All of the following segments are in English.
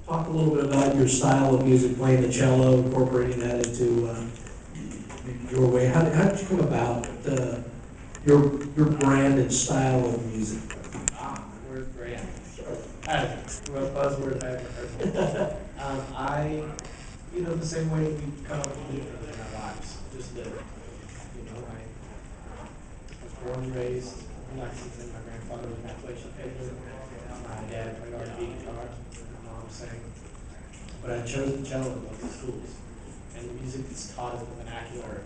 talk a little bit about your style of music, playing the cello, incorporating that into your way. How did you come about your brand and style of music? Word brand. Well, buzzword I haven't heard. The same way we come up with music in our lives. Just that, I was born and raised in Lexington. My grandfather was an Appalachian fiddler. My dad played R&B guitar. My mom sang. But I chose the cello in local schools. And the music that's taught as the vernacular,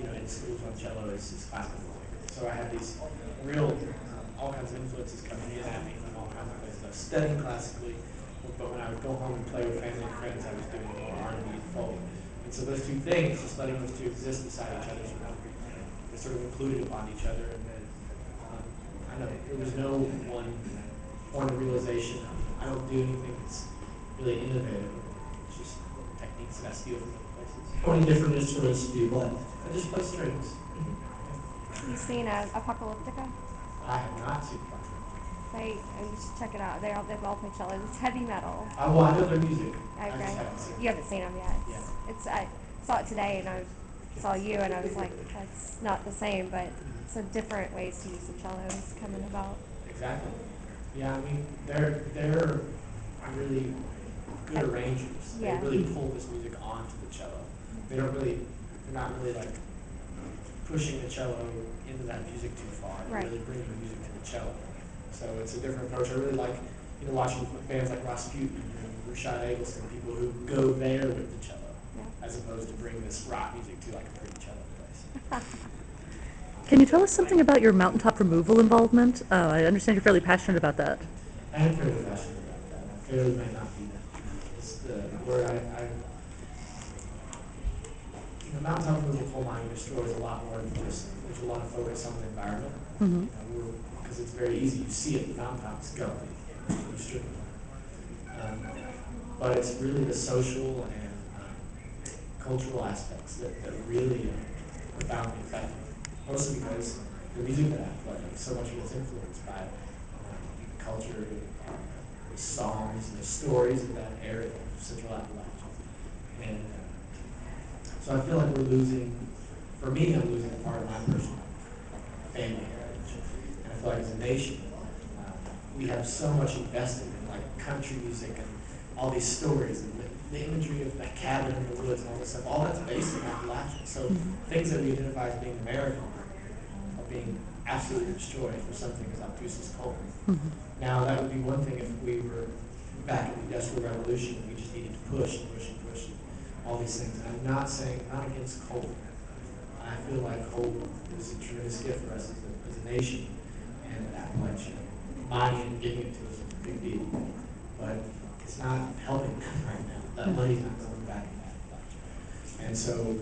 in schools on cello is classical music. So I had these real, all kinds of influences coming in at me from all kinds of places. I was studying classically, but when I would go home and play with family and friends, I was doing more R&B and folk. And so those two things, just letting those two exist beside each other, they sort of included upon each other. And then, I know there was no one point of realization. I don't do anything that's really innovative. It's just techniques that I steal from other places. How many different instruments do you play? I just play strings. You've seen Apocalyptica? I have not seen Fun. You should check it out. They've all play cello. It's heavy metal. Well, I know their music. I Okay. just haven't seen it. You haven't seen them yet. Yeah. I saw it today, and I saw you, and I was like, that's not the same, but some different ways to use the cello is coming about. Exactly. Yeah, I mean, they're really good arrangers. Yeah. They really pull this music onto the cello. They're not really like pushing the cello into that music too far. They're Right. really bringing the music to the cello. So it's a different approach. I really like, watching bands like Rasputin and Rashad Eggleston, people who go there with the cello, as opposed to bring this rock music to like a pretty cello place. Can you tell us something about your mountaintop removal involvement? I understand you're fairly passionate about that. I am fairly passionate about that. I fairly may not be that. It's where mountaintop removal coal mining destroys a lot more than just, there's a lot of focus on the environment. Mm-hmm. Because it's very easy. You see it, the mountaintops go. You strip it. But it's really the social and cultural aspects that really profoundly affect me. Mostly because the music that I play, so much of it's influenced by culture, the songs, and the stories of that area of Central Appalachia. And so I feel like we're losing, for me, I'm losing part of my personal family heritage. And I feel like as a nation, we have so much invested in like country music and all these stories and the imagery of that cabin in the woods and all this stuff. All that's based in Appalachia. So things that we identify as being American are being absolutely destroyed for something as obtuse as coal. Now that would be one thing if we were back in the Industrial Revolution and we just needed to push and push and push and all these things. And I'm not against coal. I feel like coal is a tremendous gift for us as a nation and Appalachia. Mining and giving it to us is a big deal. But it's not helping them right now. That money's not going back in Appalachia. And so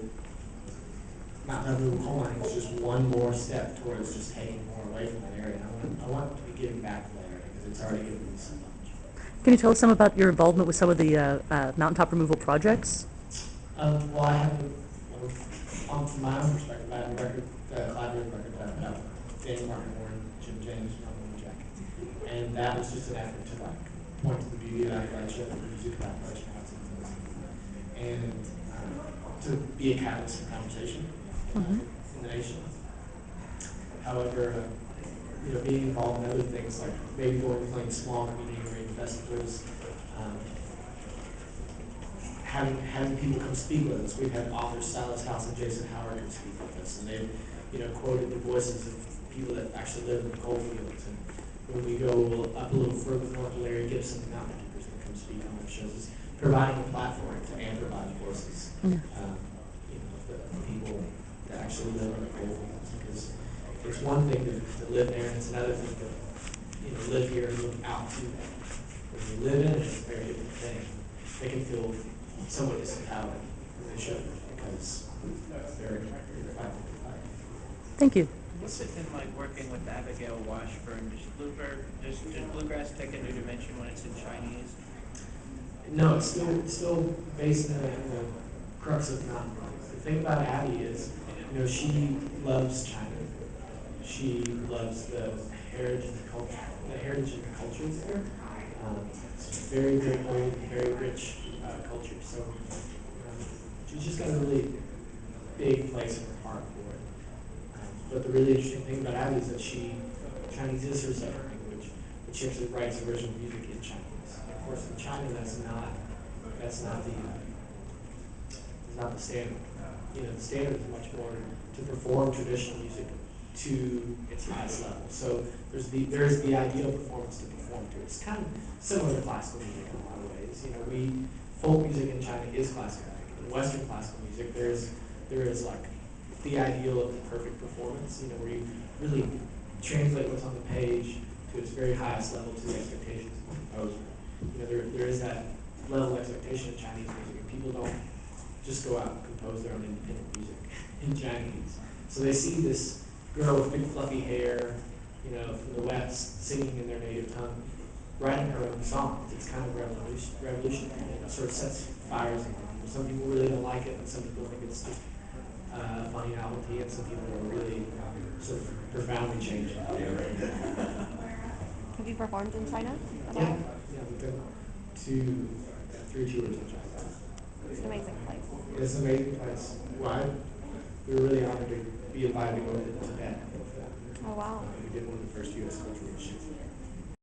mountaintop removal coal mining is just one more step towards just taking more away from that area. And I want to be giving back to that area because it's already given me so much. Can you tell us some about your involvement with some of the mountaintop removal projects? Well, I have, from my own perspective, I have a record, collaborative record that I put out with Danny Martin Warren, Jim James, and Jack. And that was just an effort to point to the beauty of Appalachia, the music of Appalachia, how it's influenced, and to be a catalyst for conversation in the nation. However, being involved in other things like maybe going and playing small community radio festivals, having people come speak with us. We've had authors Silas House and Jason Howard come speak with us, and they've quoted the voices of people that actually live in the coal fields. And when we go up a little further north, Larry Gibson, the mountain keepers, that come speak on our shows, is providing a platform to amplify the voices. The people that actually live in the coal fields. Because it's one thing to live there, and it's another thing to live here and look out to that. When you live in it, it's a very different thing. They can feel somewhat disempowered, and they should, because they're fighting. Thank you. What's it been like working with Abigail Washburn? Does bluegrass take a new dimension when it's in Chinese? No, it's still based in the crux of mountain rock. The thing about Abby is, she loves China. She loves the heritage and the culture there. very, very old, very rich culture. So she's just got a really big place in her heart for it. But the really interesting thing about Abby is that Chinese is her second language, but she actually writes original music in Chinese. And of course, in China, that's not the standard. You know, the standard is much more to perform traditional music to its highest level. So there is the ideal performance to perform to. It's kind of similar to classical music in a lot of ways. You know, folk music in China is classical. In Western classical music, there is like the ideal of the perfect performance. You know, where you really translate what's on the page to its very highest level to the expectations of the composer. You know, there is that level of expectation in Chinese music, and people don't just go out and compose their own independent music in Chinese. So they see this girl with big fluffy hair, you know, from the West, singing in their native tongue, writing her own songs. It's kind of revolutionary. It sort of sets fires in people. Some people really don't like it, and some people think it's just funny novelty, and some people are really sort of profoundly changed. Have you performed in China at Yeah, all? yeah, we've been to 3 tours in China. It's an amazing place. It's an amazing place. We were really honored to be invited to go to Tibet. Oh, wow. We did one of the first U.S. cultural missions.